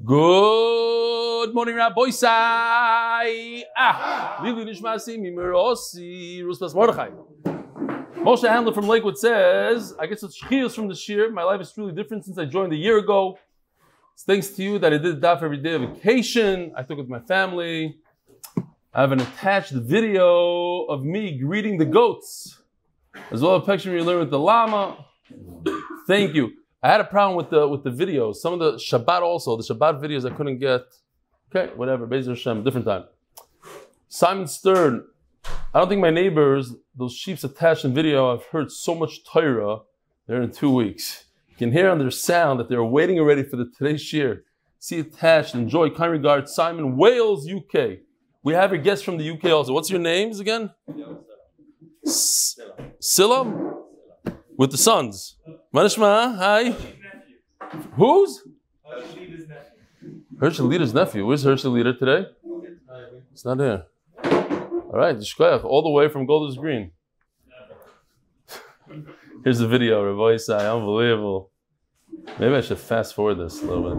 Good morning, Rabbi Sai. Lili Nishmasi Mimerosi Ruspas Mordechai. Moshe Handler from Lakewood says, I get such zchus from this year. My life is truly different since I joined a year ago. It's thanks to you that I did daf every day of vacation. I took it with my family. I have an attached video of me greeting the goats, as well as a picture you learn with the llama. Thank you. I had a problem with the videos. Some of the Shabbat also, the Shabbat videos I couldn't get. Okay, whatever. Beis Hashem, different time. Simon Stern. I don't think my neighbors, those sheeps attached in video, I've heard so much Torah. They're in 2 weeks. You can hear on their sound that they're waiting already for the today's shir. See attached. Enjoy. Kind regards, Simon, Wales, UK. We have a guest from the UK also. What's your names again? Silla? With the sons. Manishma, hi. Whose? Hershel Leader's nephew. Where's Hershel Leader today? It's not here. All right, all the way from Golders Green. Here's the video, Rabbi Isai, unbelievable. Maybe I should fast forward this a little bit.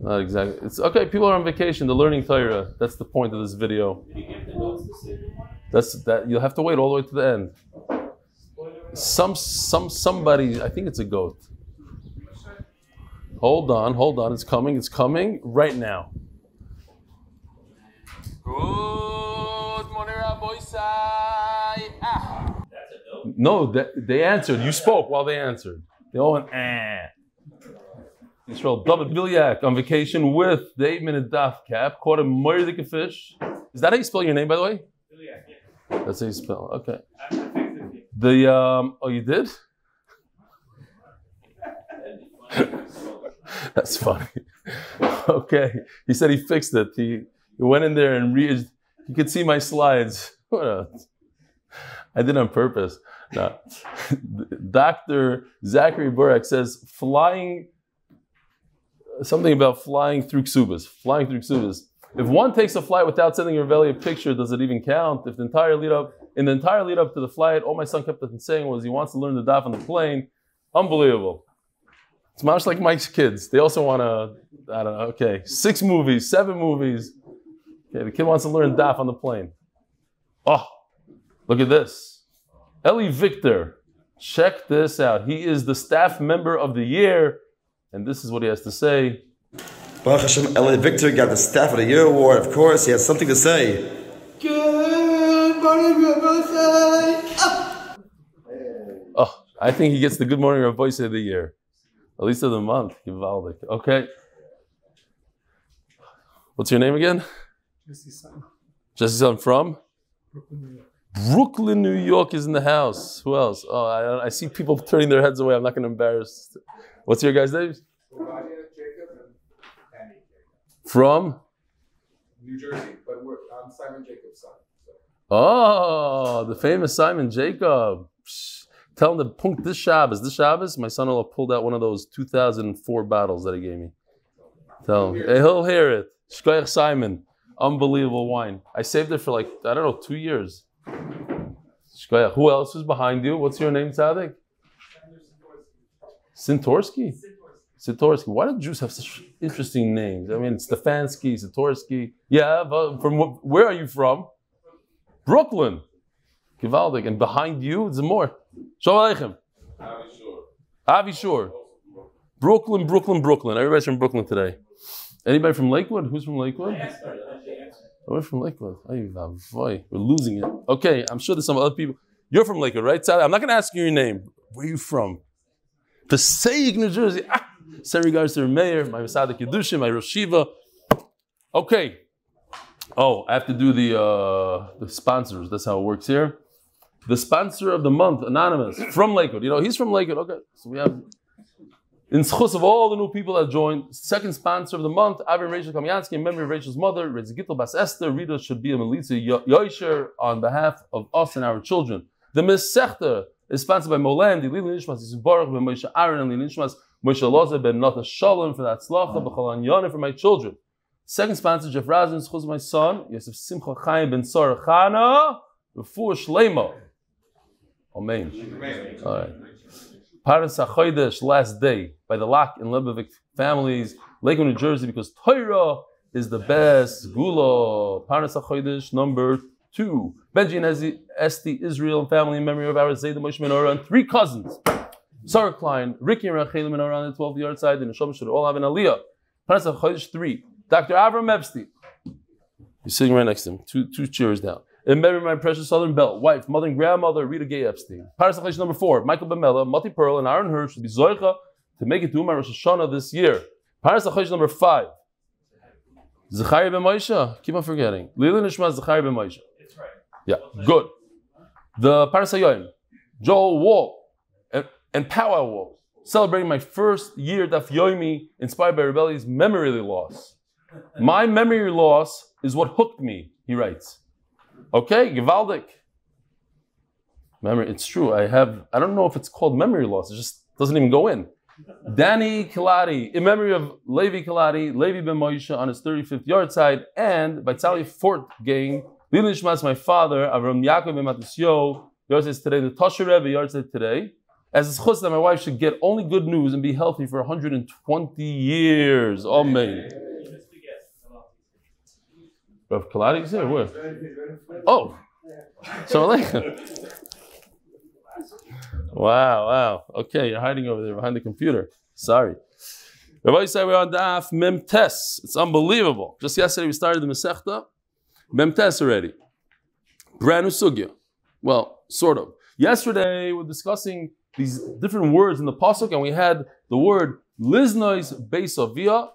Not exactly. It's okay. People are on vacation. They're learning Torah. That's the point of this video. That's that. You'll have to wait all the way to the end. Somebody. I think it's a goat. Hold on. It's coming right now. Good morning, Rabbi Sai. No, they answered. You spoke while they answered. They all went, Israel, David Bilyak on vacation with the 8-minute daf cap, caught a moirdik fish. Is that how you spell your name, by the way? Bilyak, yeah. That's how you spell. Okay. Oh, you did? That's funny. Okay. He said he fixed it. He went in there and he could see my slides. I did it on purpose. No. Dr. Zachary Burak says something about flying through Kesubos. Flying through Kesubos. If one takes a flight without sending your Rebelli a picture, does it even count? If in the entire lead up to the flight, all my son kept on saying was he wants to learn the daf on the plane. Unbelievable. It's much like Mike's kids. They also want to, I don't know, okay, 6 movies, 7 movies. Okay, the kid wants to learn daf on the plane. Oh, look at this. Eli Victor. Check this out. He is the staff member of the year. And this is what he has to say. Baruch Hashem, Eli Victor got the Staff of the Year award. Of course, he has something to say. Good morning, Rabbi. Oh, I think he gets the Good Morning Rabbi of the year. At least of the month. Okay. What's your name again? Jesse's son. Jesse's son from? Brooklyn, New York. Brooklyn, New York is in the house. Who else? Oh, I see people turning their heads away. I'm not going to embarrass. What's your guys' names? From? New Jersey, but I'm Simon Jacob's son. So. Oh, the famous Simon Jacob. Tell him to punk this Shabbos. This Shabbos, my son-in-law pulled out one of those 2004 bottles that he gave me. Tell him. He'll hear it. Shkoyach Simon. Unbelievable wine. I saved it for 2 years. Shkoyach. Who else is behind you? What's your name, Tzadik? Sintorsky? Sitorsky. Why do Jews have such interesting names? I mean, Stefansky, Sitorsky. Yeah, but where are you from? Brooklyn. Givaldik. And behind you, there's more. Shalom Aleichem. Avi Shore. Brooklyn. Everybody's from Brooklyn today. Anybody from Lakewood? Who's from Lakewood? We're from Lakewood. We're losing it. Okay, I'm sure there's some other people. You're from Lakewood, right? I'm not going to ask you your name. Where are you from? Passaic, New Jersey. Send regards to the mayor, my Masada Kedushin, my Rosh Shiva. Okay. Oh, I have to do the sponsors. That's how it works here. The sponsor of the month, anonymous, from Lakewood. He's from Lakewood. Okay. So we have, in zchus of all the new people that joined, second sponsor of the month, Avrum Rachel Kamyansky, in memory of Rachel's mother, Rezigitl Bas Esther, Rita should be a Melitza Yosher on behalf of us and our children. The Mesechta is sponsored by Moland, Eli Nishmas, Borach, Ben Moshe Aaron, Eli Nishmas, Moshe Elazar, Ben Nata Shalom, for the hatzlacha, B'chol Anyanim, for my children. Second sponsor, Jeff Razin, zchus my son, Yosef Simcha Chaim, Ben Sara Chana, Refuah Shlaima. Amen. All right. Paras HaChodesh, last day, by the Lock and Lebovic families, Lakewood, New Jersey, because Torah is the best. Gula, Paras HaChodesh, number 2. Benjy Estie Israel Family, in memory of our Zayde Moshe Menora and 3 cousins. Sara Klein, Ricki Racheli Menora on the 12th-yard side, and the Neshama should all have an aliyah. Paras HaChodesh 3. Dr. Avrum Epstein. He's sitting right next to him, two chairs down. In memory of my precious Southern Belle, wife, mother, and grandmother, Rita Gay Epstein. Paras HaChodesh number 4. Michael Bemela, Motty Perl Aaron Hirsch should be Zoicha to make it to Uman Rosh Chana this year. Paras HaChodesh number 5. Zechariah ben Moshe. Keep on forgetting. Lili Nishma Zechariah ben Moshe. It's right. Yeah, good. The Paras HaYoim, Joel Wolh and PowWow, celebrating my first year Daf Yomi, inspired by Rebelli's memory loss. My memory loss is what hooked me, he writes. Okay, Givaldik. Memory, it's true. I don't know if it's called memory loss. It just doesn't even go in. Danny Kilati, in memory of Levi Kilati, Levi ben Moshe on his 35th yard side, and by Tzali Fort gang, Lili Nishmas, my father, Avram Yaakov ben Matisyo, yard side today, the Tosher Rebbe yard side today, as zchus that my wife should get only good news and be healthy for 120 years. Amen. Rav Kilati is here? Where? Oh, so wow. Okay, you're hiding over there behind the computer. Sorry. Rabbi said we're on Daf Mem Tes. It's unbelievable. Just yesterday we started the Masechta. Mem Tes already. Brand new sugya. Well, sort of. Yesterday we're discussing these different words in the pasuk, and we had the word Liznois Beisavia.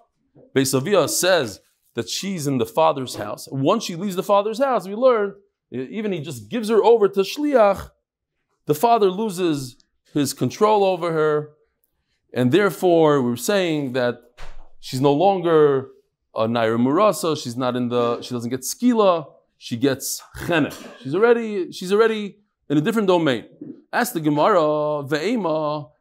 Beisavia says that she's in the father's house. Once she leaves the father's house, we learned, even he just gives her over to Shliach, the father loses his control over her, and therefore we're saying that she's no longer a Naira Murasa, she doesn't get skila, she gets Chana. She's already in a different domain. Ask the Gemara, Ve'ema,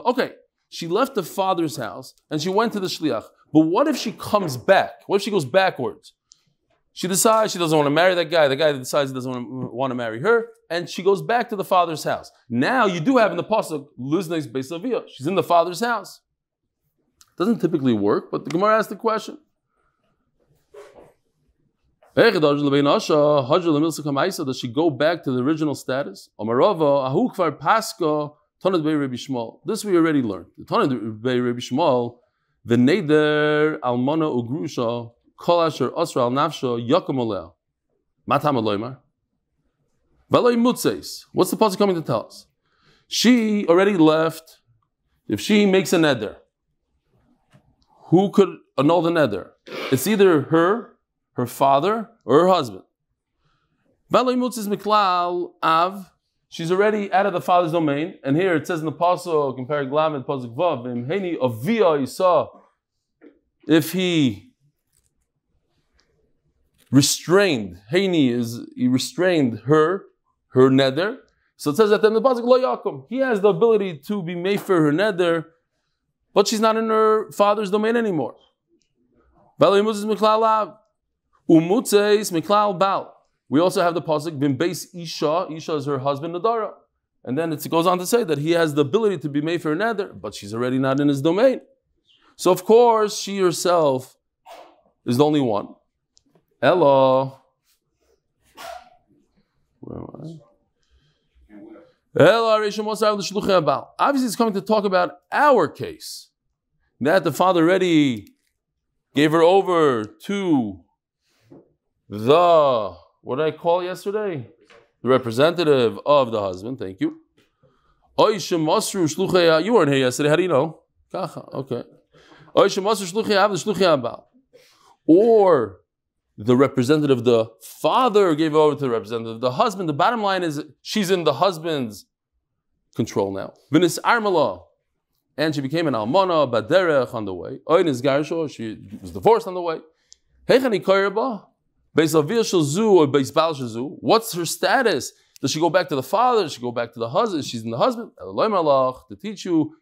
okay, she left the father's house and she went to the Shliach. But what if she comes back? What if she goes backwards? She decides she doesn't want to marry that guy. The guy decides he doesn't want to marry her. And she goes back to the father's house. Now you do have in the pasuk, Lizneis Beisavia. She's in the father's house. Doesn't typically work, but the Gemara asked the question. Does she go back to the original status? This we already learned. The Tanad Bei Rabbi Shmuel, the neder almana ugrusha kol asher asra al nafsha yakum aleh. Matam aloymar. V'loy mutzeis. What's the pasuk coming to tell us? She already left. If she makes a neder, who could annul the neder? It's either her father, or her husband. V'loy mutzeis miklal av. She's already out of the father's domain, and here it says in the pasuk, in Perek Lamed, pasuk Vav, Heni Avia Yisa, if he restrained, he restrained her neder. So it says that in the pasuk Lo Yakum, he has the ability to be made for her neder, but she's not in her father's domain anymore. We also have the pasuk Bin Beis Isha. Isha is her husband Nadara, and then it goes on to say that he has the ability to be made for a neder, but she's already not in his domain. So of course she herself is the only one. Ella. Where am I? Obviously, it's coming to talk about our case. That the father already gave her over to the, what did I call yesterday? The representative of the husband. Thank you. You weren't here yesterday. How do you know? Okay. Or the representative of the father gave over to the representative of the husband. The bottom line is she's in the husband's control now. And she became an almana, baderech on the way. She was divorced on the way. What's her status? Does she go back to the father? Does she go back to the husband? She's in the husband. To teach you,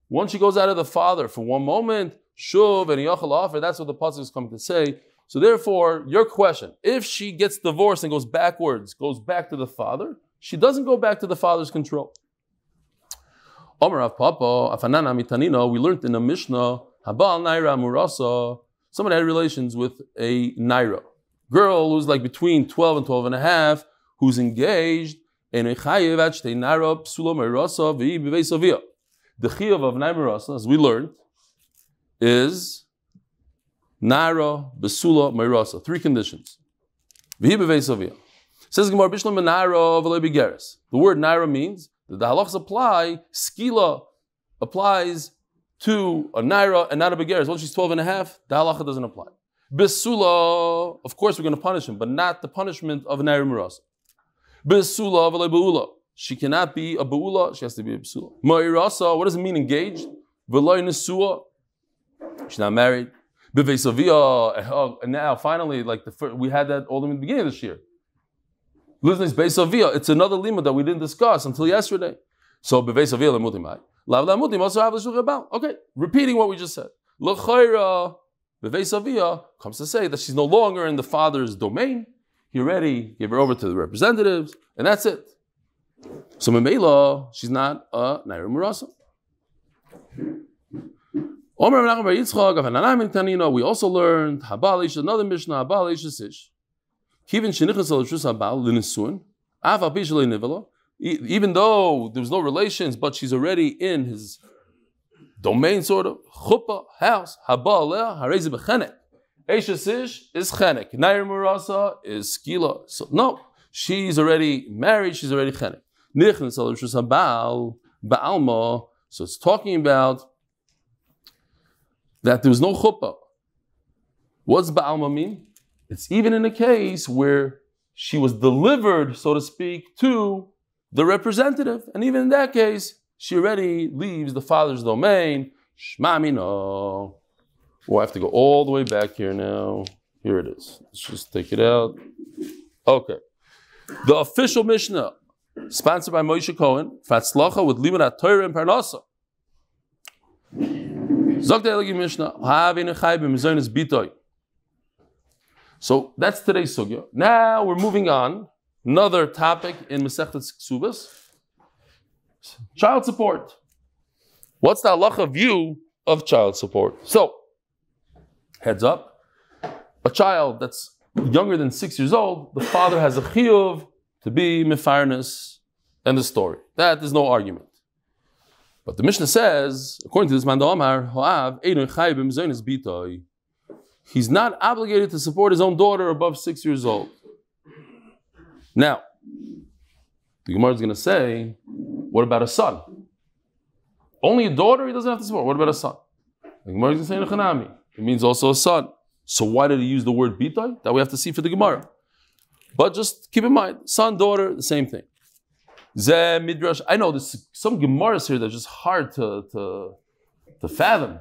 once she goes out of the father for one moment, shuv and yachal offer, that's what the pasuk is coming to say. So therefore, your question, if she gets divorced and goes backwards, goes back to the father, she doesn't go back to the father's control. Omer Rav Papa, Afanana Mitanino, we learned in the Mishnah, Habal Naira Murasa, someone had relations with a Naira. Girl who's like between 12 and 12 and a half, who's engaged, and the Chiyuv of Naira, as we learned, is Naira, Besula, Mairasa. 3 conditions. Says Gemara, Bishlam Naira v'lo begeres. The word Naira means that the halachas apply, skila applies to a Naira and not a begeres. Once she's 12 and a half, the halacha doesn't apply. Besula, of course we're going to punish him, but not the punishment of Naira Mirasa. Besula v'lo beula. She cannot be a beula, she has to be a besula. Mairasa, what does it mean engaged? V'lo nesua. She's not married. And now finally, like we had that all in the beginning of this year. Listeners, Beis Avia, it's another lima that we didn't discuss until yesterday. So Beis Avia lemutimai. Lav lemutim also have l'shulchabal. Okay, repeating what we just said. L'chayra Beis Avia comes to say that she's no longer in the father's domain. He already gave her over to the representatives, and that's it. So Memela, she's not a Naira Murasa. We also learned Habalish, another Mishnah, Habalish Sish. Even though there was no relations, but she's already in his domain, sort of. Chuppah, house, Habaleh, Harezi Bechenek. Eisha Sish is Chenek. Nair Murasa is Skila. So no, she's already married, she's already Chenek. Nichnas al Rishus Habal, Ba'alma. So it's talking about that there was no chuppah. What's Ba'alma mean? It's even in a case where she was delivered, so to speak, to the representative. And even in that case, she already leaves the father's domain. Shma mino. Oh, I have to go all the way back here now. Here it is. Let's just take it out. Okay. The official Mishnah, sponsored by Moshe Cohen, hatzlacha with Limanat Torah and Parnasa. So that's today's sugya. Now we're moving on. Another topic in Masechet Kesubos. Child support. What's the halacha view of child support? So, heads up. A child that's younger than 6 years old, the father has a chiyuv to be mefarnes, and the story. That is no argument. But the Mishnah says, according to this man, he's not obligated to support his own daughter above 6 years old. Now, the Gemara is going to say, what about a son? Only a daughter he doesn't have to support. What about a son? The Gemara is going to say, it means also a son. So why did he use the word bitay? That we have to see for the Gemara. But just keep in mind, son, daughter, the same thing. Zeh midrash. I know there's some Gemaras here that's just hard to fathom.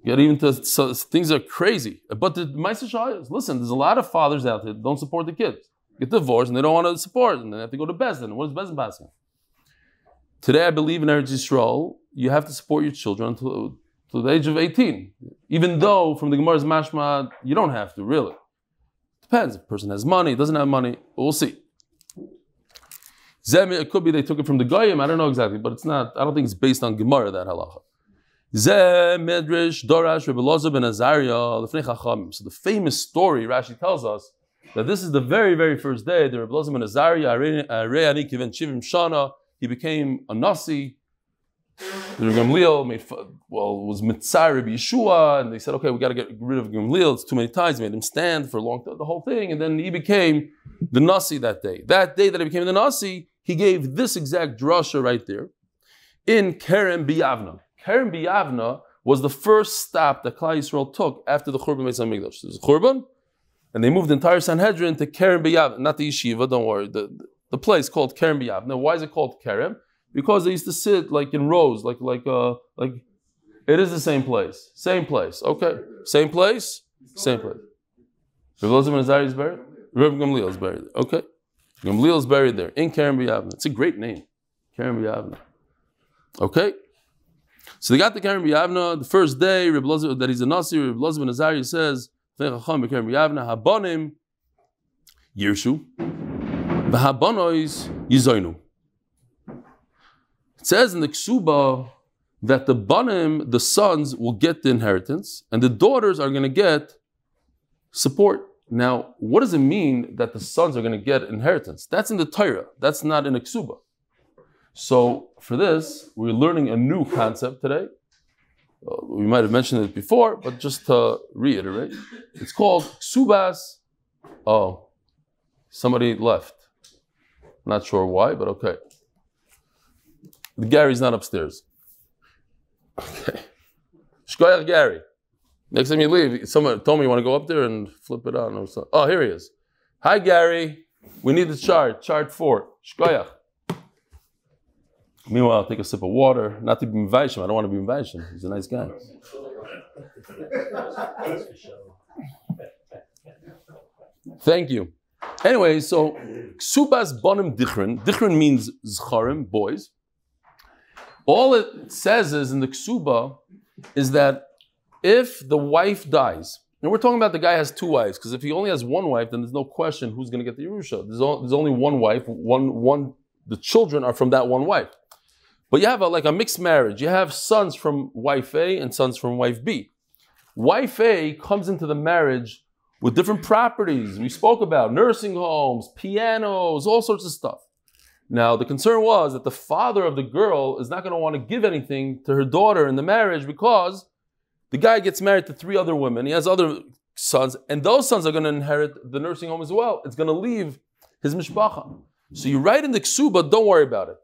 Get even to things are crazy. But the Ma'aser Shayos, listen, there's a lot of fathers out there that don't support the kids. Get divorced and they don't want to support, and they have to go to Bezdin. What is Bezdin passing? Today, I believe in Eretz Yisrael, you have to support your children to the age of 18. Even though, from the Gemara's mashma, you don't have to, really. Depends. If the person has money, doesn't have money, but we'll see. It could be they took it from the Goyim, I don't know exactly, but it's not, I don't think it's based on Gemara, that halacha. Medrash, Dorash, Rebbe Elazar ben Azariah, Lefnei Chachamim. So the famous story, Rashi tells us, that this is the very, very first day that Rebbe Elazar ben Azariah, Shana, he became a Nasi. The Gamliel was Mitzar Rabbi Yeshua, and they said, okay, we got to get rid of Gamliel. It's too many times. They made him stand for a long time, the whole thing, and then he became the Nasi that day. That day that he became the Nasi, he gave this exact drasha right there in Kerem B'Yavna. Kerem B'Yavna was the first stop that Klal Yisrael took after the Churban Beis Hamikdash. There was a Churban, and they moved the entire Sanhedrin to Kerem B'Yavna, not the yeshiva, don't worry, the place called Kerem B'Yavna. Why is it called Kerem? Because they used to sit like in rows, like it is the same place. Same place. Okay. Same place? Same place. Rebbe Elazar ben Azariah is buried? Rebbe Gamliel is buried there. Okay. Gamliel is buried there in Kerem B'Yavna. It's a great name. Kerem B'Yavna. Okay. So they got the Kerem B'Yavna. The first day, Rebbe Elazar, that he's a Nasi, Rebbe Elazar ben Azariah says, Habonim Yirshu. V'habanois yizoinu. It says in the Kesuba that the banim, the sons, will get the inheritance, and the daughters are going to get support. Now, what does it mean that the sons are going to get inheritance? That's in the Torah. That's not in the Kesuba. So for this, we're learning a new concept today. We might have mentioned it before, but just to reiterate, it's called Kesubos. Oh, somebody left. Not sure why, but okay. Gary's not upstairs. Okay. Shkoyach Gary. Next time you leave, someone told me you want to go up there and flip it on. Oh, here he is. Hi, Gary. We need the chart. Chart 4. Shkoyach. Meanwhile, I'll take a sip of water. Not to be Mvaishim. I don't want to be Mvaishim. He's a nice guy. Thank you. Anyway, so Kesubos banim dichrin. Dichrin means zcharim, boys. All it says is in the Kesuba is that if the wife dies, and we're talking about the guy has 2 wives, because if he only has 1 wife, then there's no question who's going to get the Yerusha. There's only 1 wife. The children are from that 1 wife. But you have like a mixed marriage. You have sons from wife A and sons from wife B. Wife A comes into the marriage with different properties. We spoke about nursing homes, pianos, all sorts of stuff. Now, the concern was that the father of the girl is not going to want to give anything to her daughter in the marriage because the guy gets married to 3 other women. He has other sons, and those sons are going to inherit the nursing home as well. It's going to leave his mishpacha. So you write in the Kesuba, don't worry about it.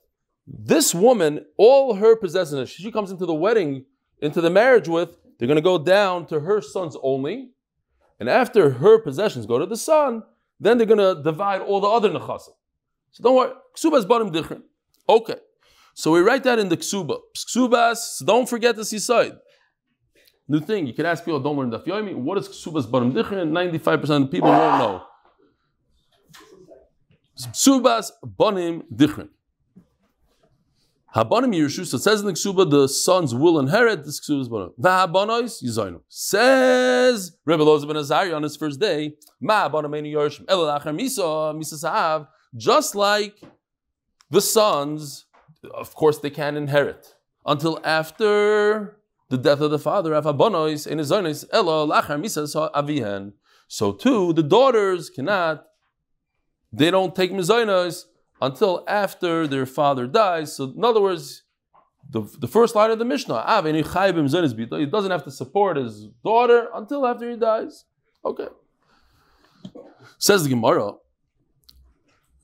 This woman, all her possessions, she comes into the wedding, into the marriage with, they're going to go down to her sons only. And after her possessions go to the son, then they're going to divide all the other nechasim. So don't worry. Kesubos banim dichrin. Okay. So we write that in the Kesuba. Kesubos, don't forget this aside. New thing, you can ask people, don't learn Daf Yomi, what is Kesubos banim dichrin? 95% of the people won't know. Kesubos banim dichrin. Habanim Yerushu, so it says in the Kesuba, the sons will inherit this Kesubos banim. V'habanois yizoinu. Says Rebbe Elazar ben Azariah on his first day, Ma banim einu yorshim, ela lachar misa sa'av. Just like the sons, of course they can't inherit until after the death of the father. So too, the daughters cannot, they don't take mizaynos until after their father dies. So in other words, the first line of the Mishnah, he doesn't have to support his daughter until after he dies. Okay. Says the Gemara,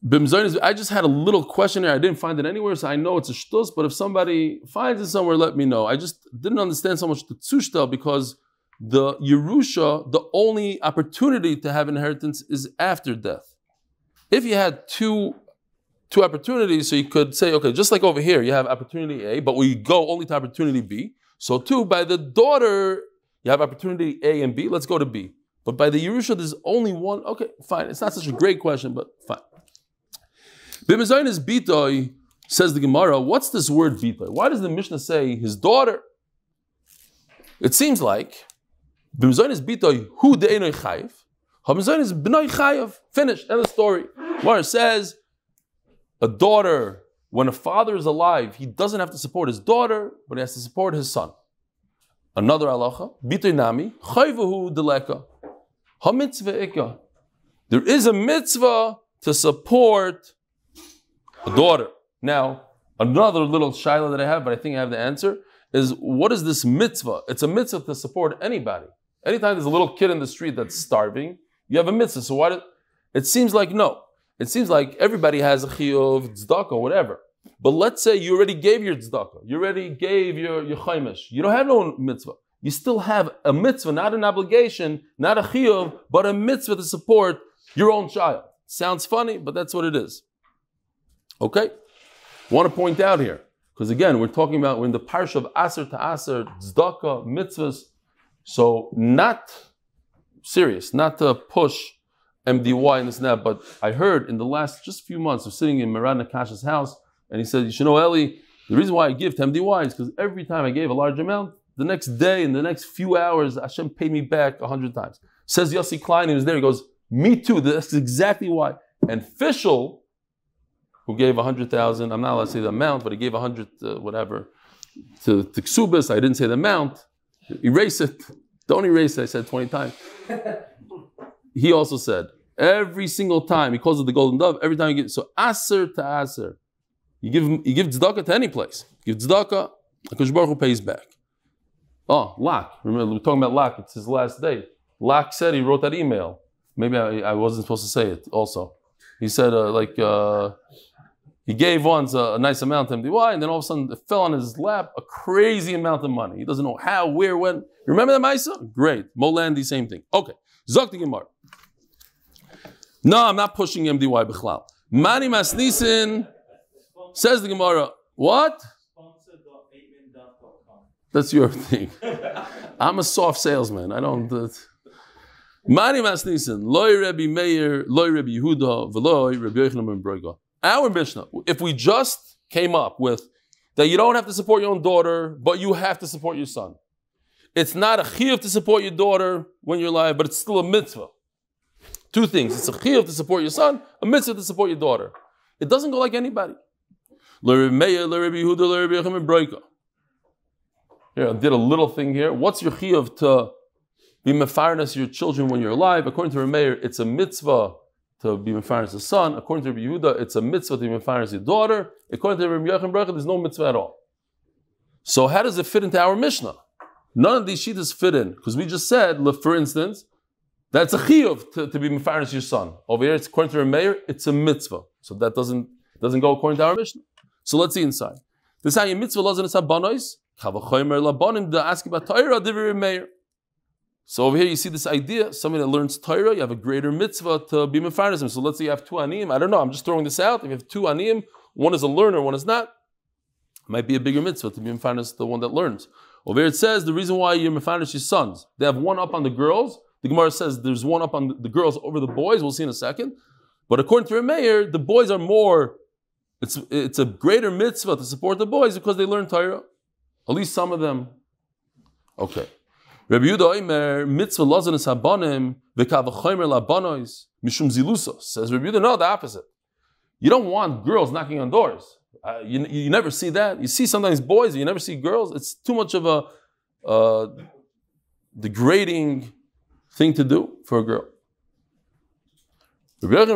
I just had a little question here. I didn't find it anywhere, so I know it's a shtus, but if somebody finds it somewhere, let me know. I just didn't understand so much the tzushta because the Yerusha, the only opportunity to have inheritance is after death. If you had two opportunities, so you could say, okay, just like over here, you have opportunity A, but we go only to opportunity B. So too, by the daughter, you have opportunity A and B. Let's go to B. But by the Yerusha, there's only one. Okay, fine. It's not such a great question, but fine. B'mezaynis bitoy, says the Gemara, what's this word bitoy? Why does the Mishnah say his daughter? It seems like b'mezaynis bitoy hu de'enoi chayiv, ha'mezaynis b'noi chayiv. Finished. End of story. Gemara says a daughter, when a father is alive, he doesn't have to support his daughter, but he has to support his son. Another halacha, bitoy nami chayivahu deleka ha'mitzvah ikka. There is a mitzvah to support a daughter. Now, another little shaila that I have, but I think I have the answer, is what is this mitzvah? It's a mitzvah to support anybody. Anytime there's a little kid in the street that's starving, you have a mitzvah. So why it seems like no. It seems like everybody has a chiyuv, tzedakah, whatever. But let's say you already gave your tzedakah. You already gave your chaimish. You don't have no mitzvah. You still have a mitzvah, not an obligation, not a chiyuv, but a mitzvah to support your own child. Sounds funny, but that's what it is. Okay? I want to point out here, because again, we're in the parsha of Aser to Aser, tzedakah, mitzvahs. So not serious, not to push MDY and this and that, but I heard in the last just few months of sitting in Merad Nakash's house, and he said, you should know, Eli, the reason why I give to MDY is because every time I gave a large amount, the next day, in the next few hours, Hashem paid me back 100 times. Says Yossi Klein, he was there, he goes, me too, that's exactly why. And Fischl, who gave 100,000. I'm not allowed to say the amount, but he gave 100 whatever to Kesubos. I didn't say the amount. Erase it. Don't erase it. I said 20 times. He also said every single time he calls it the golden dove. Every time you get so aser to aser, you give tzedakah to any place. You give tzedakah, HaKadosh Baruch Hu pays back. Oh, Lak. Remember, we're talking about Lak. It's his last day. Lak said he wrote that email. Maybe I wasn't supposed to say it also. He said, he gave once a nice amount to MDY, and then all of a sudden it fell on his lap, a crazy amount of money. He doesn't know how, where, when. Remember that, Maisa? Great. Molandi, same thing. Okay. Zok the Gemara. No, I'm not pushing MDY B'chlal. Mani Masnisin, says the Gemara, what? That's your thing. I'm a soft salesman. I don't... Mani Masnisin, Loi Rebbe Meir, Loi Rebbe Yehuda, V'loi Rebbe Yochanan ben Broga. Our Mishnah, if we just came up with that you don't have to support your own daughter, but you have to support your son. It's not a chiyuv to support your daughter when you're alive, but it's still a mitzvah. Two things. It's a chiyuv to support your son, a mitzvah to support your daughter. It doesn't go like anybody. Here, I did a little thing here. What's your chiyuv to be mefarnes your children when you're alive? According to Remeir, it's a mitzvah to be mefarnes the son. According to Rabbi Yehuda, it's a mitzvah to be mefarnes your daughter. According to Rabbi Yochanan ben Broga, there's no mitzvah at all. So how does it fit into our Mishnah? None of these shittas fit in, because we just said, for instance, that's a chiyuv to be mefarnes your son. Over here, it's according to Remeir, it's a mitzvah. So that doesn't go according to our Mishnah. So let's see inside. This is how your mitzvah laws in its habanos. Kavachoymer labanim da ask about Torah divrei Remeir. So over here you see this idea, somebody that learns Torah, you have a greater mitzvah to be mefarnes him. So let's say you have two aniim. I don't know, I'm just throwing this out. If you have two aniim, one is a learner, one is not, it might be a bigger mitzvah to be mefarnes the one that learns. Over here it says the reason why you're mefarnes your sons, they have one up on the girls. The Gemara says there's one up on the girls over the boys. We'll see in a second. But according to Remeir, the boys are more, it's a greater mitzvah to support the boys because they learn Torah. At least some of them. Okay. Rabbi Yehuda Omer, mitzvah lazan es habanim, v'kavachomer labanos, mishum zilusos. Says Rabbi Yehuda, no, the opposite. You don't want girls knocking on doors. You never see that. You see sometimes boys, you never see girls. It's too much of a degrading thing to do for a girl. So now the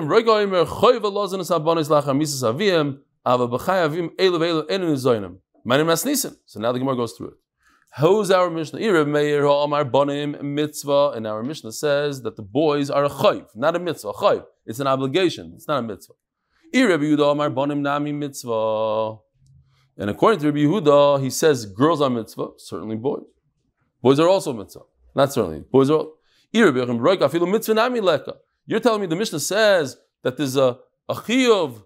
Gemara goes through it. How's our Mishnah? And our Mishnah says that the boys are a chayv, not a mitzvah. A chayv. It's an obligation. It's not a mitzvah. And according to Rabbi Yehuda, he says girls are mitzvah, certainly boys. Boys are also mitzvah. Not certainly. Boys are. You're telling me the Mishnah says that there's a chiyuv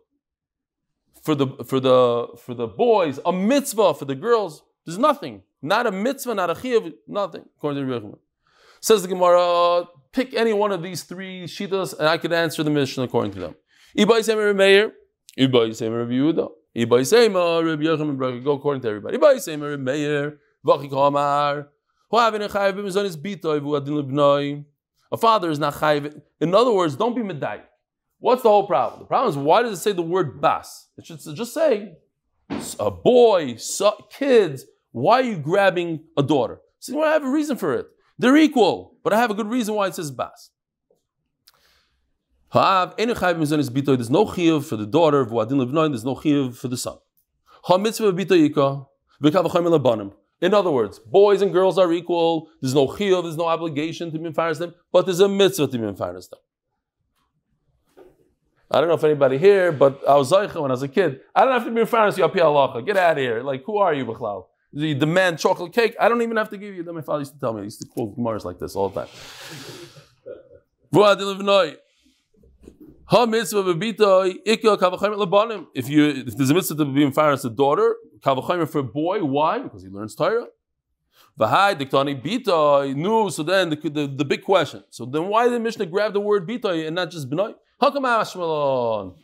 for the boys, a mitzvah for the girls. There's nothing. Not a mitzvah, not a chiyuv, nothing. According to Rabbi Yehuda. Says the Gemara, pick any one of these three shittas and I could answer the Mishnah according to them. Ibai Seimer Meir, Ibai Seimer Rabbi Yehuda, Ibai Seimer Rabbi Yochanan ben Broga. Go according to everybody. Ibai Seimer Meir, Vachi Kamar. A father is not chayiv. In other words, don't be medayik. What's the whole problem? The problem is, why does it say the word bas? It should just say a boy, kids. Why are you grabbing a daughter? See, well, I have a reason for it. They're equal, but I have a good reason why it says bas. There's no chiyuv for the daughter. There's no chiyuv for the son. In other words, boys and girls are equal. There's no chiyuv, there's no obligation to be mefarnes them, but there's a mitzvah to be mefarnes them. I don't know if anybody here, but I was zaycha when I was a kid. I don't have to be mefarnes you hatzlacha. Get out of here. Like, who are you, b'chlal? You demand chocolate cake? I don't even have to give you. Then my father used to tell me. He used to quote Gemara's like this all the time. If there's a mitzvah to be mefarnes a daughter, kavachomer for a boy, why? Because he learns Torah. So then the big question. So then why did the Mishnah grab the word bitay and not just b'nai? How come Ashmalon?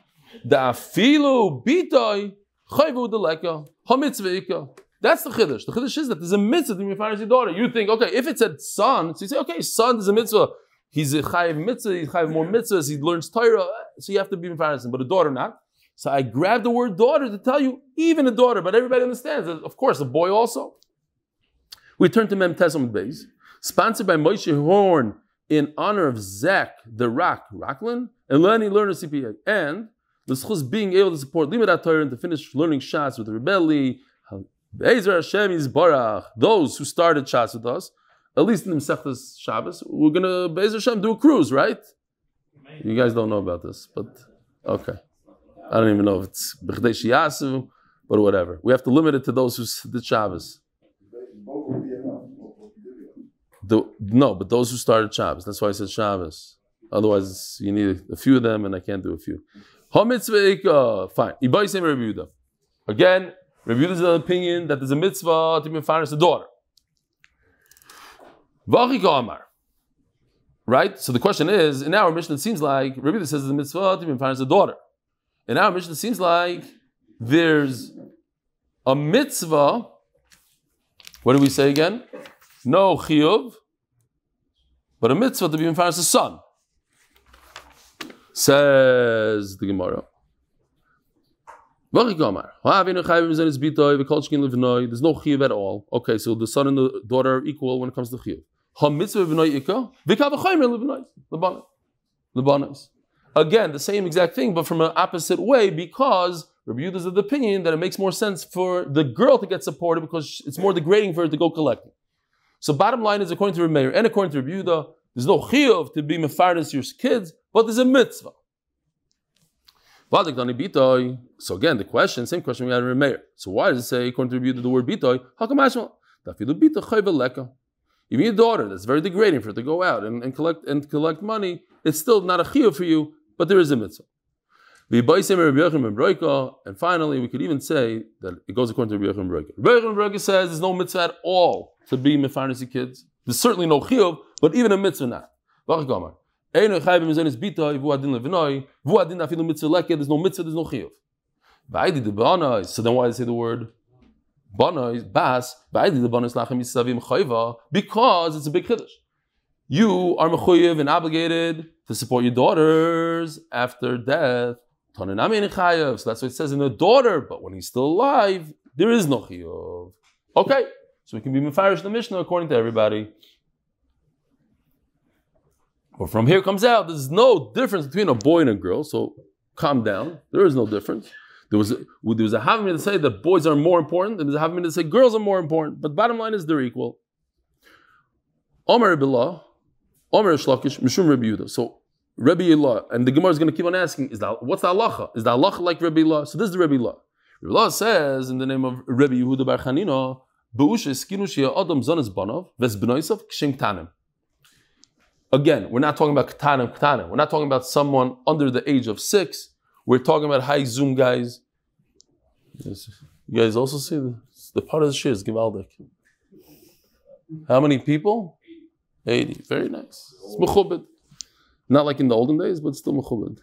The afilu bitay chayvu deleka hamitzvah. That's the chiddush. The chiddush is that there's a mitzvah to be mefarnes your daughter. You think, okay, if it said son, so you say, okay, son is a mitzvah. He's a chayiv mitzvah, he's chayiv more mitzvahs, he learns Torah, so you have to be mefarnes him, but a daughter not. So I grabbed the word daughter to tell you, even a daughter, but everybody understands, of course, a boy also. We turn to Mem Tes Amud Beis, sponsored by Moshe Horn in honor of Zach, the Racklin, and Lenny Learner CPA, and the zchus being able to support Limud Torah and to finish learning shots with Rebelli, Be'ezer Hashem Yisbarach, those who started shots with us, at least in the Mesechtas Shabbos, we're going to, Be'ezer Hashem, do a cruise, right? You guys don't know about this, but okay. I don't even know if it's B'chdei Shiyasu, but whatever. We have to limit it to those who did Shabbos. No, but those who started Shabbos. That's why I said Shabbos. Otherwise, you need a few of them, and I can't do a few. Fine. Again, Rabbi Yehuda's opinion that there's a mitzvah to be mefarnes a daughter. Right? So the question is, in our mission, it seems like Rabbi Yehuda says there's a mitzvah to be mefarnes a daughter. In our mission, it seems like there's a mitzvah. What do we say again? No chiyuv, but a mitzvah to be mefarnes a son. Says the Gemara. There's no chiyuv at all. Okay, so the son and the daughter are equal when it comes to chiyuv. Again, the same exact thing, but from an opposite way, because Rabbi Yehuda is of the opinion that it makes more sense for the girl to get supported because it's more degrading for her to go collecting. So bottom line is, according to Rabbi Meir and according to Rabbi Yehuda, there's no chiyuv to be mefarnes your kids, but there's a mitzvah. So again, the question, same question we had in Rabbi Meir. So why does it say, according to Rabbi Yehuda, the word bitoy? How come Ashma? Even your daughter, that's very degrading for her to go out and collect money. It's still not a chiyuv for you, but there is a mitzvah. And finally, we could even say that it goes according to Rabbi Yochanan ben Broika. Rabbi Yochanan ben Broika says there's no mitzvah at all to be mefarnes your kids. There's certainly no chiyuv, but even a mitzvah not. There's no mitzvah, there's no chiyuv. So then why does it say the word banos, bas, because it's a big chiddush. You are mechuyev and obligated to support your daughters after death. So that's what it says in the daughter, but when he's still alive, there is no chiyuv. Okay, so we can be mefarish the Mishnah according to everybody. But from here comes out, there's no difference between a boy and a girl, so calm down. There is no difference. There was a havamina to say that boys are more important, and there's a havamina to say girls are more important. But bottom line is they're equal. Omer Billah, Omer Shlakish, Mishum Rabbi Yehuda. So Rabbi Eli, and the Gemara is going to keep on asking, what's the hatzlacha? Is the hatzlacha like Rabbi Eli? So this is the Rabbi Eli. Rabbi Eli says in the name of Rabbi Yehuda Bar Chanina, again, we're not talking about ketanim. We're not talking about someone under the age of 6. We're talking about high zoom guys. You guys also see the part of the shir is givaldik. How many people? 80. Very nice. It's mechubed. Not like in the olden days, but still mechubed.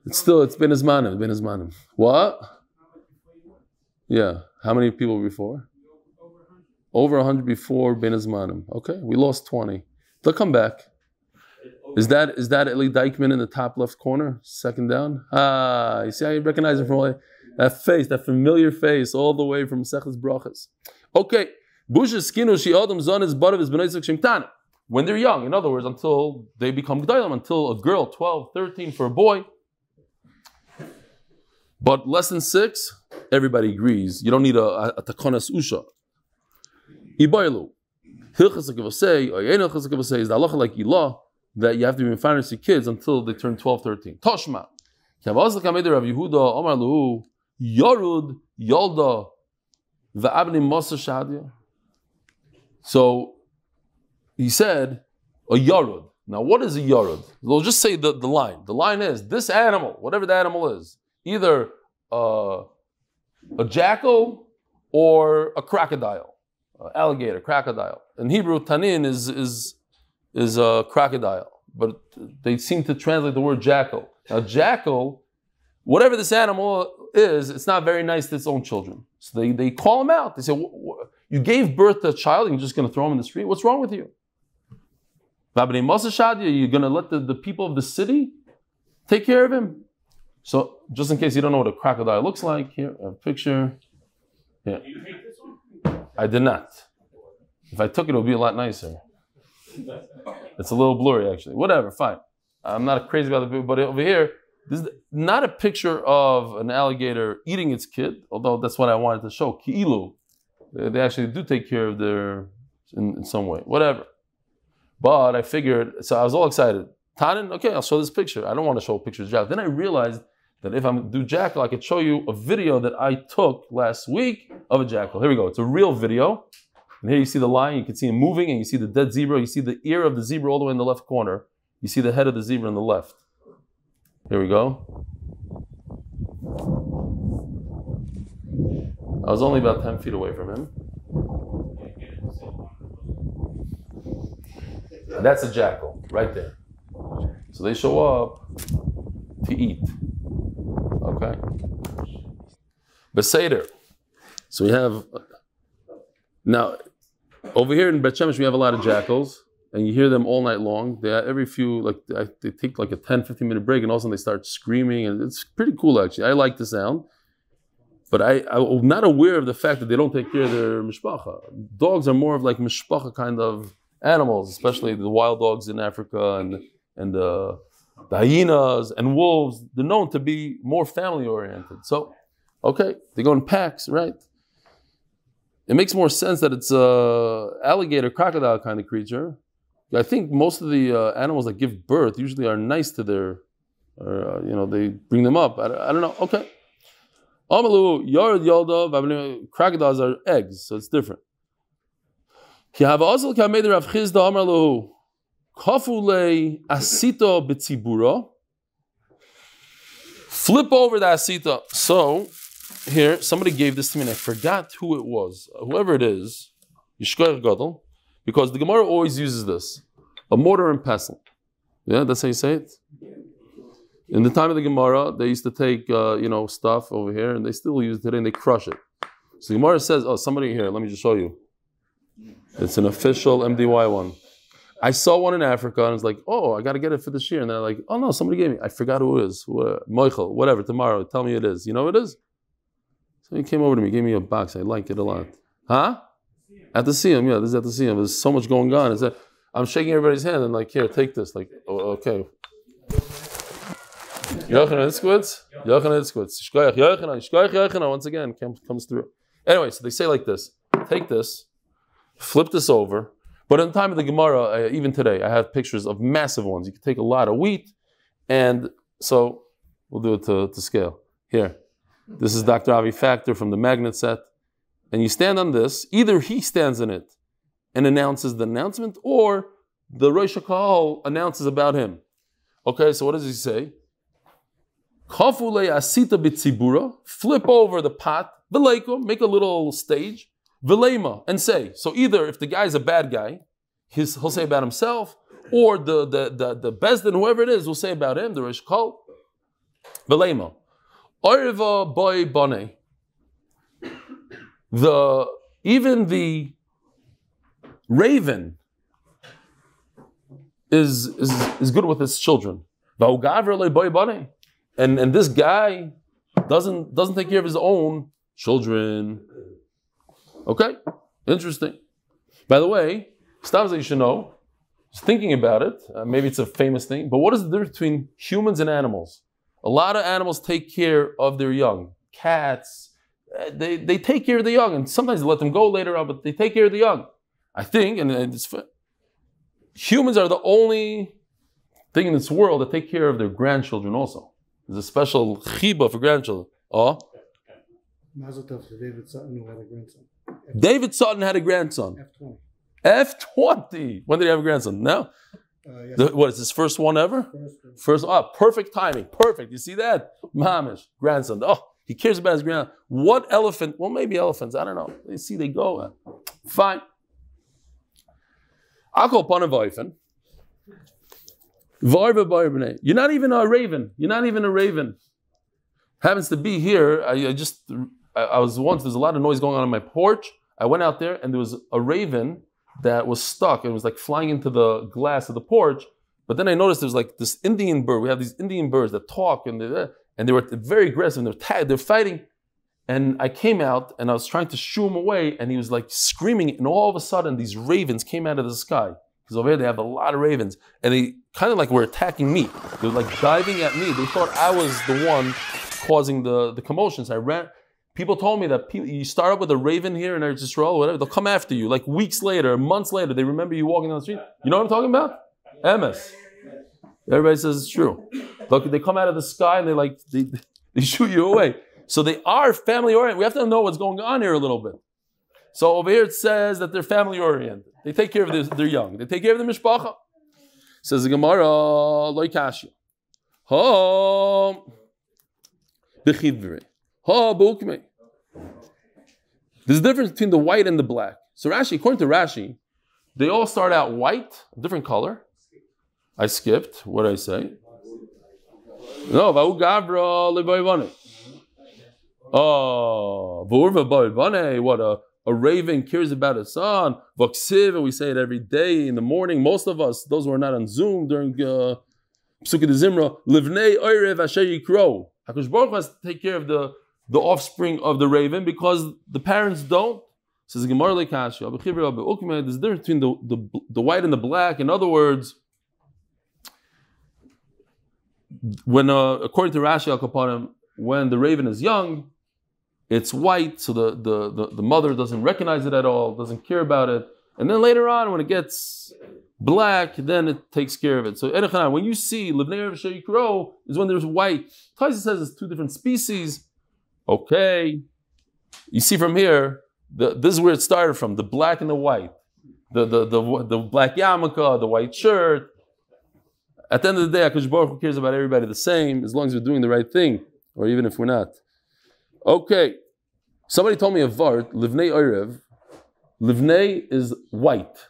It's been azmanim. What? Yeah. How many people before? Over 100 before Ben Azmanim. Okay, we lost 20. They'll come back. Is that Eli Dykman in the top left corner? Second down? You see how you recognize him from all that face, that familiar face, all the way from Sechus Brachas. Okay. When they're young, in other words, until they become G'daylam, until a girl, 12, 13 for a boy. But less than 6, everybody agrees. You don't need a takonas usha. Ibaylu. Hilchas HaKavosei, or Yein Hilchas HaKavosei, is the halacha like Ilah, that you have to be mefarnes your kids until they turn 12, 13. Toshma. Kavaz l'kameder Rav Yehuda, Omar Luhu, Yorud, Yolda, V'abni Mosa Shadia. So, he said, a Yorud. Now, what is a Yorud? We'll just say the line. The line is, this animal, whatever the animal is, either a jackal or a crocodile. Alligator, crocodile. In Hebrew, tanin is a crocodile, but they seem to translate the word jackal. Now, jackal, whatever this animal is, it's not very nice to its own children. So they call him out. They say, you gave birth to a child and you're just going to throw him in the street? What's wrong with you? You're going to let the people of the city take care of him. So just in case you don't know what a crocodile looks like, here, I have a picture. Here. You hate this one? I did not. If I took it, it would be a lot nicer. It's a little blurry, actually. Whatever, fine. I'm not crazy about the, but over here, this is not a picture of an alligator eating its kid, although that's what I wanted to show. Ki'ilu. They actually do take care of their, in some way, whatever. But I figured, so I was all excited. Tanin, okay, I'll show this picture. I don't want to show pictures of jackal. Then I realized that if I'm do jackal, I could show you a video that I took last week of a jackal. Here we go. It's a real video. And here you see the lion, you can see him moving, and you see the dead zebra. You see the ear of the zebra all the way in the left corner. You see the head of the zebra on the left. Here we go. I was only about 10 feet away from him. That's a jackal, right there. So they show up to eat. Okay? Beseder. So we have, now, over here in Bet Shemesh, we have a lot of jackals, and you hear them all night long. They every few, like, they take like a 10-15 minute break, and all of a sudden they start screaming, and it's pretty cool, actually. I like the sound. But I'm not aware of the fact that they don't take care of their mishpacha. Dogs are more of like mishpacha kind of animals, especially the wild dogs in Africa and the hyenas and wolves. They're known to be more family oriented. So, okay, they go in packs, right? It makes more sense that it's a alligator, crocodile kind of creature. I think most of the animals that give birth usually are nice to their, they bring them up. I don't know. Okay. Amalu, Yard Yolda, crocodiles are eggs, so it's different. Flip over the asita. So, here, somebody gave this to me and I forgot who it was. Whoever it is, Yishkoyer Gadol, because the Gemara always uses this. A mortar and pestle. Yeah, that's how you say it? In the time of the Gemara, they used to take, stuff over here, and they still use it today, and they crush it. So the Gemara says, oh, somebody here, let me just show you. It's an official MDY one. I saw one in Africa, and I was like, oh, I got to get it for this year. And they're like, oh, no, somebody gave me. I forgot who it is. Michael, whatever, tomorrow, tell me it is. You know what it is? So he came over to me, gave me a box. I like it a lot. Huh? At the Siyam, yeah, this is at the Siyam. There's so much going on. I'm shaking everybody's hand, and like, here, take this. Like, oh, okay. Once again, comes through. Anyway, so they say like this. Take this, flip this over. But in the time of the Gemara, even today, I have pictures of massive ones. You can take a lot of wheat, and so we'll do it to scale. Here, this is Dr. Avi Factor from the magnet set. And you stand on this. Either he stands in it and announces the announcement, or the Rosh HaKahal announces about him. Okay, so what does he say? Kafule asita bitzibura, flip over the pot, v'leiko, make a little stage, v'leima, and say. So either if the guy's a bad guy, he'll say about himself, or the Bezdin, whoever it is, will say about him, the Rosh Kol, v'leima. Orva boy bane. Even the raven is good with his children. And this guy doesn't take care of his own children. Okay, interesting. By the way, stuff that you should know. Just thinking about it, maybe it's a famous thing, but what is the difference between humans and animals? A lot of animals take care of their young. Cats, they take care of the young, and sometimes they let them go later on, but they take care of the young. I think, and humans are the only thing in this world that take care of their grandchildren also. There's a special chiba for grandchildren. Oh? David Sutton who had a grandson. David Sutton had a grandson. F20. When did he have a grandson? No? Yes. What is his first one ever? First. Perfect timing. Perfect. You see that? Mamish, grandson. Oh, he cares about his grandson. What elephant? Well, maybe elephants. I don't know. You see, they go. Fine. I'll call upon a Vaifen. You're not even a raven. You're not even a raven. Happens to be here. I was once, there's a lot of noise going on my porch. I went out there and there was a raven that was stuck. It was like flying into the glass of the porch. But then I noticed there's like this Indian bird. We have these Indian birds that talk and they were very aggressive and they're fighting. And I came out and I was trying to shoo him away and he was like screaming, and all of a sudden these ravens came out of the sky. Because over here they have a lot of ravens. And they kind of like were attacking me. They were like diving at me. They thought I was the one causing the commotions. I ran. People told me that you start up with a raven here in Eretz Yisrael, whatever, they'll come after you. Like weeks later, months later, they remember you walking down the street. You know what I'm talking about? MS. Everybody says it's true. Look, they come out of the sky and they shoot you away. So they are family oriented. We have to know what's going on here a little bit. So over here it says that they're family oriented. They take care of their young. They take care of the mishpacha. Says the Gemara, loy kashya. Ha b'chivre. Ha b'ukme. There's a difference between the white and the black. So Rashi, according to Rashi, they all start out white, different color. I skipped. What did I say? No, va'u gavra le'bayvane. Oh, v'urva bayvane. What a raven cares about his son. V'ksiv, we say it every day in the morning. Most of us, those who are not on Zoom during Pesukei de Zimra, livnei oirev asher yikro. HaKadosh Baruch Hu has to take care of the offspring of the raven because the parents don't. Says the Gemara Lekashia. There's a difference between the white and the black. In other words, when according to Rashi Al Kapanim, when the raven is young, it's white, so the mother doesn't recognize it at all, doesn't care about it. And then later on, when it gets black, then it takes care of it. So when you see Livnei Erev Sheyikro is when there's white. Taisa says it's two different species. Okay. You see from here, this is where it started from, the black and the white. The black yarmulke, the white shirt. At the end of the day, HaKadosh Baruch Hu cares about everybody the same, as long as we're doing the right thing, or even if we're not. Okay. Somebody told me a vart, Livnei Oirev. Livnei is white.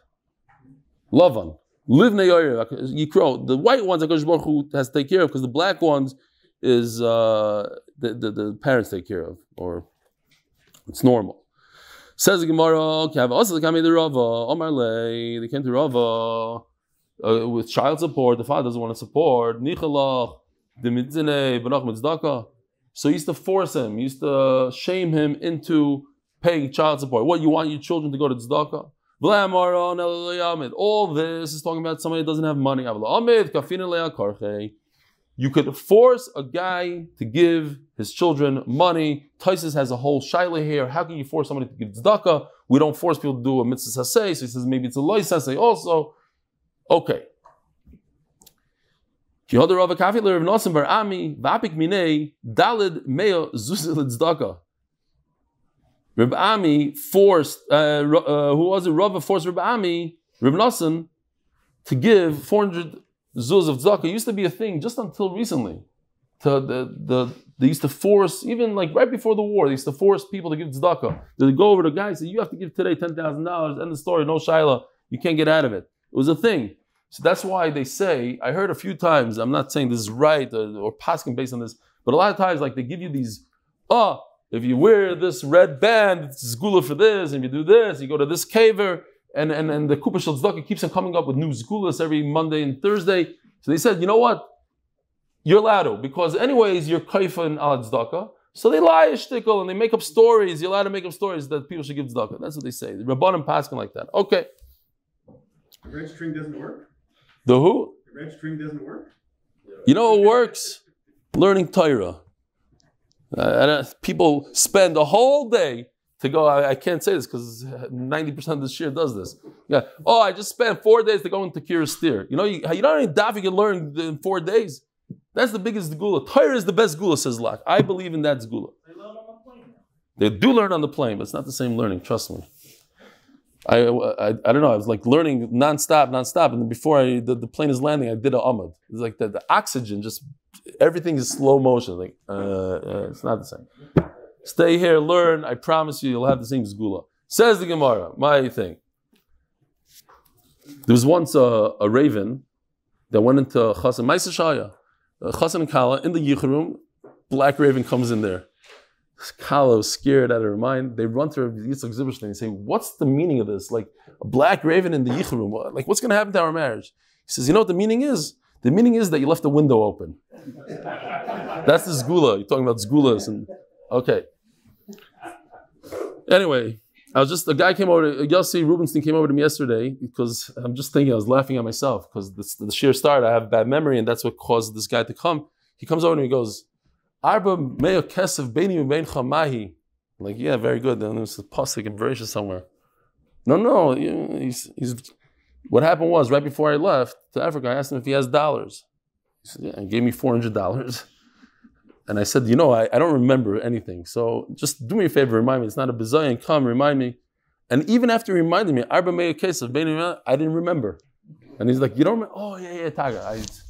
Lavan. Livnei Oirev. Yikro. The white ones HaKadosh Baruch Hu has to take care of, because the black ones is the parents take care of, or it's normal. Says the Gemara, they came to Rava with child support. The father doesn't want to support. So he used to force him, he used to shame him into paying child support. What, you want your children to go to tzedakah? All this is talking about somebody that doesn't have money. You could force a guy to give his children money. Taisus has a whole shaila here. How can you force somebody to give tzedakah? We don't force people to do a mitzvah saseh, so he says maybe it's a loy saseh also. Okay. Reb Ami forced, who was it? Rava forced Reb Ami, Reb Nosson, to give 400 zuz of tzedakah. It used to be a thing just until recently. They used to force, even like right before the war, they used to force people to give tzedakah. They'd go over to the guy and say, you have to give today $10,000, end the story, no shaila, you can't get out of it. It was a thing. So that's why they say, I heard a few times, I'm not saying this is right or pasking based on this, but a lot of times like they give you these, if you wear this red band, it's zgula for this, and if you do this, you go to this caver, and the Kupa Shel Tzedakah keeps on coming up with new zgulas every Monday and Thursday. So they said, you know what? You're allowed to, because anyways, you're kaifa in al tzedakah. So they lie a shtickle and they make up stories. You're allowed to make up stories that people should give tzedakah. That's what they say. The Rabbanim paskin like that. Okay. The red string doesn't work? The who? The red string doesn't work? You know what works? Learning Torah. People spend a whole day to go, I can't say this because 90% of the shir does this. Yeah. Oh, I just spent 4 days to go into Kira Steer. You know don't need daf you can learn in 4 days. That's the biggest gula. Torah is the best gula, says Lach. I believe in that gula. They learn on the plane. They do learn on the plane, but it's not the same learning, trust me. I don't know, I was like learning non-stop, and then before the plane is landing, I did a Amud. It's like the oxygen, just everything is slow motion. Like it's not the same. Stay here, learn, I promise you'll have the same zgula. Says the Gemara, my thing. There was once a raven that went into Chasan, Maisa Shaya, Chasan and Kala, in the Yichud room, black raven comes in there. Kala was scared out of her mind. They run to her Yitzchak Zibberstein and say, what's the meaning of this? Like a black raven in the Yichud room, like what's going to happen to our marriage? He says, you know what the meaning is? The meaning is that you left the window open. That's the zgula. You're talking about zgulas. Okay. Anyway, a guy came over, Yossi Rubinstein came over to me yesterday because I'm just thinking, I was laughing at myself because the sheer start, I have a bad memory and that's what caused this guy to come. He comes over to me and goes, Arba meo kesef beini u'beincha mahi. I'm like, yeah, very good. Then there's a pasuk in Bereshit somewhere. No, he's what happened was, right before I left to Africa, I asked him if he has dollars. He said, yeah, and gave me $400. And I said, you know, I don't remember anything. So just do me a favor, remind me. It's not a bizayon, come, remind me. And even after he reminded me, Arba made a case of Benjy, I didn't remember. And he's like, you don't remember? Oh, yeah, Taga. It's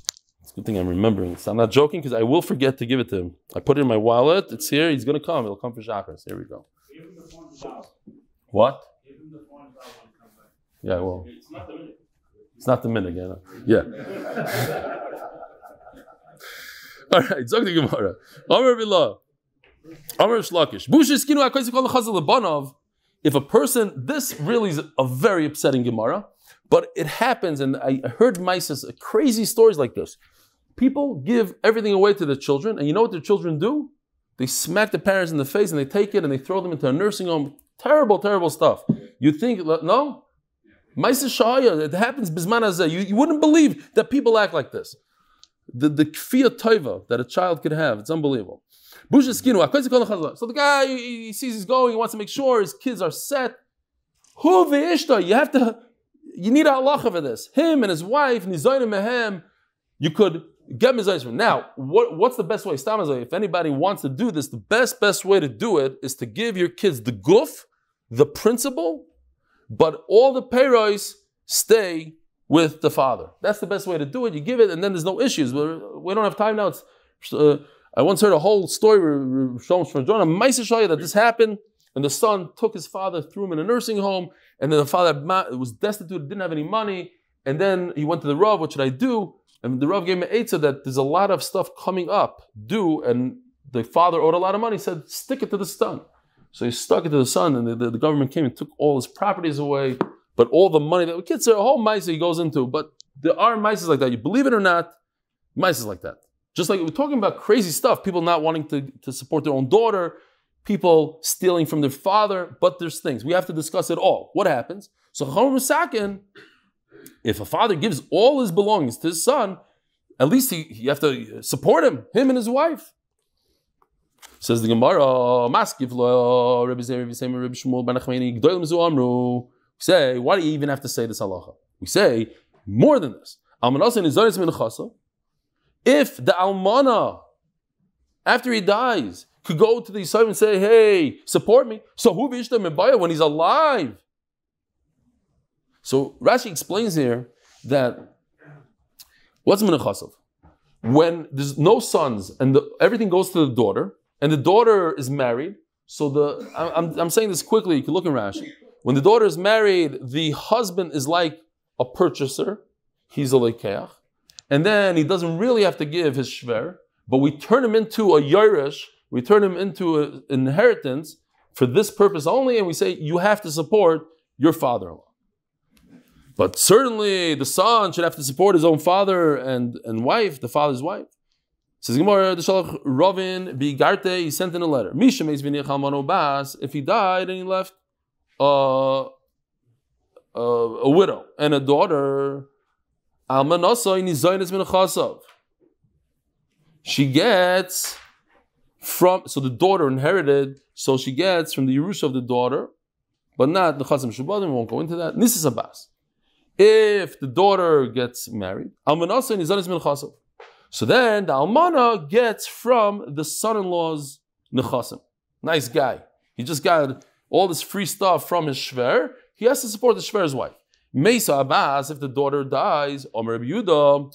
a good thing I'm remembering. So I'm not joking because I will forget to give it to him. I put it in my wallet. It's here. He's going to come. He'll come for Shachris. Here we go. Give him the $400. What? Give him the $400 when he comes back. Yeah, well. It's not the minute. It's not the minute, yeah. All right, Zog the Gemara. Amar Billah. Amar Shlakish. Busheskinu HaKoyz Kol Chazal Lebanov. If a person, this really is a very upsetting Gemara, but it happens, and I heard Mises, crazy stories like this. People give everything away to their children, and you know what their children do? They smack the parents in the face, and they take it, and they throw them into a nursing home. Terrible, terrible stuff. You think, no? Mises Shahaya, it happens Bizman Hazeh. You wouldn't believe that people act like this. The kfiyah tova that a child could have, it's unbelievable. So the guy, he sees he's going, he wants to make sure his kids are set. You need a hatzlacha for this. Him and his wife, you could get mizayis from. Now, what's the best way? If anybody wants to do this, the best way to do it is to give your kids the guf, the principle, but all the peiros stay with the father. That's the best way to do it. You give it, and then there's no issues. We don't have time now. I once heard a whole story from Jonah, that this happened, and the son took his father, threw him in a nursing home, and then the father was destitute, didn't have any money, and then he went to the Rav, what should I do? And the Rav gave him an eitzah that there's a lot of stuff coming up due, and the father owed a lot of money. He said, stick it to the son. So he stuck it to the son, and the government came and took all his properties away. But all the money that kids, a whole mice he goes into. But there are mices like that. You believe it or not, mices like that. Just like we're talking about crazy stuff, people not wanting to support their own daughter, people stealing from their father, but there's things. We have to discuss it all. What happens? So if a father gives all his belongings to his son, at least you have to support him and his wife. Says the Gemara, say, why do you even have to say this halacha? We say more than this. If the almana, after he dies, could go to the Yosef and say, hey, support me. So who vishta mebaya when he's alive? So Rashi explains here that what's menachasav? When there's no sons and everything goes to the daughter, and the daughter is married. So I'm saying this quickly. You can look in Rashi. When the daughter is married, the husband is like a purchaser. He's a lekeach. And then he doesn't really have to give his shver, but we turn him into a yorish, we turn him into an inheritance for this purpose only, and we say, you have to support your father-in-law. But certainly the son should have to support his own father and wife, the father's wife. Says Gemara, the Shalach Ravin Bigarte, he sent in a letter. If he died and he left a widow and a daughter, she gets from, so the daughter inherited, so she gets from the Yerusha of the daughter, but not the Chasam Shubadim, we won't go into that. Nisas Abbas. If the daughter gets married, so then the Almana gets from the son-in-law's Nechasim. Nice guy. He just got all this free stuff from his shver. He has to support the shver's wife. Meisa Abbas, if the daughter dies, Omer Rabbi Yehuda,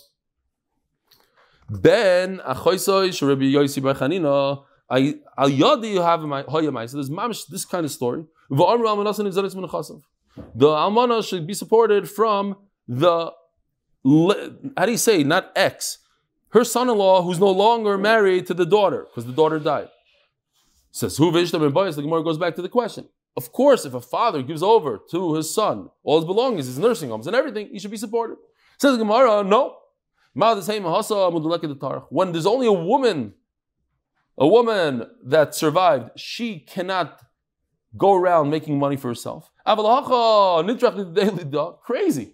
Ben Achoisoi Rabbi Yosef Bar Chanina, Al Yadi Hayamai. So there's mamish this kind of story. The Almana should be supported from the, how do you say, not ex, her son-in-law who's no longer married to the daughter because the daughter died. Says who vishtam and bias. The Gemara goes back to the question. Of course, if a father gives over to his son all his belongings, his nursing homes and everything, he should be supported. Says the Gemara, no. When there's only a woman that survived, she cannot go around making money for herself. Crazy.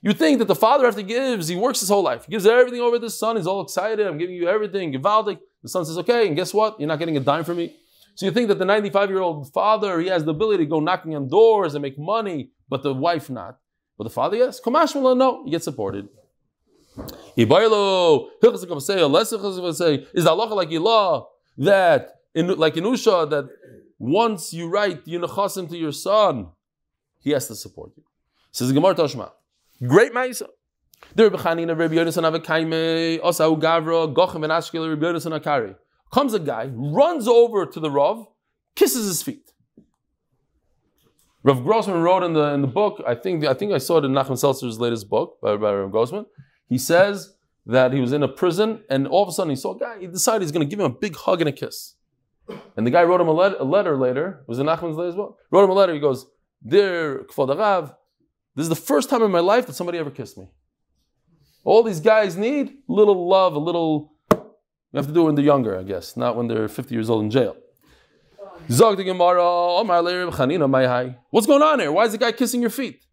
You think that the father, after he gives, he works his whole life. He gives everything over to the son. He's all excited. I'm giving you everything. Gewaldig. The son says, okay, and guess what? You're not getting a dime from me. So you think that the 95-year-old father, he has the ability to go knocking on doors and make money, but the wife not. But the father, yes. Kamashmala, no. You get supported. Is the halacha like Ilah that, like in Usha, that once you write Yunachasim to your son, he has to support you? Says the Gemara Tashma. Great Maisa. Comes a guy, runs over to the Rav, kisses his feet. Rav Grossman wrote in the book, I think I saw it in Nachman Seltzer's latest book by Rav Grossman. He says that he was in a prison and all of a sudden he saw a guy, he decided he's going to give him a big hug and a kiss. And the guy wrote him a letter later, it was in Nachman's latest book, wrote him a letter, he goes, Dear Kfod Rav, this is the first time in my life that somebody ever kissed me. All these guys need little love, a little, you have to do it when they're younger, I guess, not when they're 50 years old in jail. What's going on here? Why is the guy kissing your feet?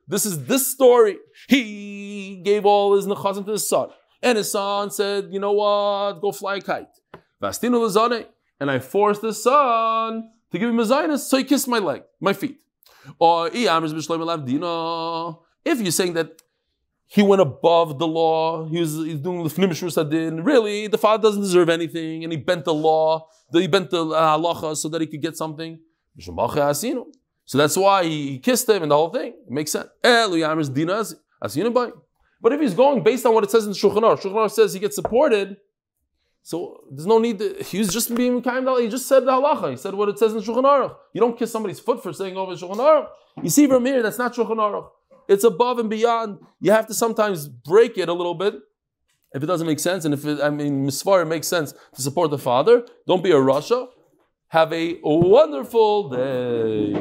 This is this story. He gave all his nechazim to his son. And his son said, you know what, go fly a kite. And I forced his son to give him a zaynis, so he kissed my leg, my feet. Or if you're saying that he went above the law, he's doing the fnimishus adin, really, the father doesn't deserve anything, and he bent the law, he bent the halacha so that he could get something. So that's why he kissed him and the whole thing. It makes sense. But if he's going based on what it says in Shulchan Aruch says he gets supported, so there's no need he was just being kind of, he just said the halacha. He said what it says in Shulchan Aruch. You don't kiss somebody's foot for saying over Shulchan Aruch. You see from here, that's not Shulchan Aruch. It's above and beyond. You have to sometimes break it a little bit if it doesn't make sense. And if Misfar, it makes sense to support the father. Don't be a Rasha. Have a wonderful day.